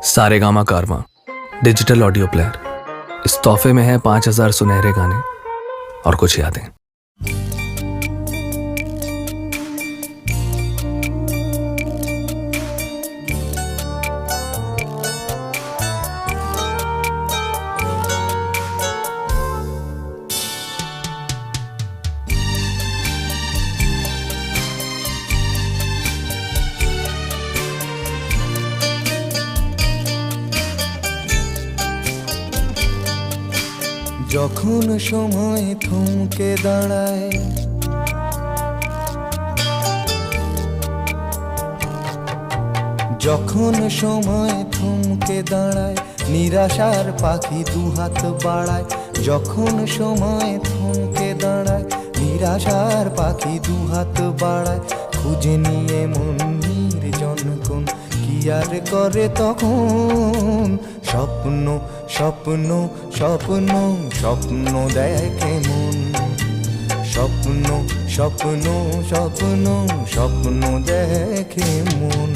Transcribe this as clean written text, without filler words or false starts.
सारेगामा कारवां digital audio player. इस तोहफे में है 5000 सुनहरे गाने और कुछ यादें। যখন সময় থমকে দাঁড়ায়, যখন সময় থমকে দাঁড়ায়, নিরাশার পাখি দুহাত বাড়ায়। যখন সময় থমকে দাঁড়ায়, নিরাশার পাখি দুহাত বাড়ায়। খুঁজে নিয়ে মন নির্জন কোন কি আর করে তখন। স্বপ্ন স্বপ্ন স্বপ্ন স্বপ্ন দেখে মন। স্বপ্ন স্বপ্ন স্বপ্ন স্বপ্ন দেখে মন।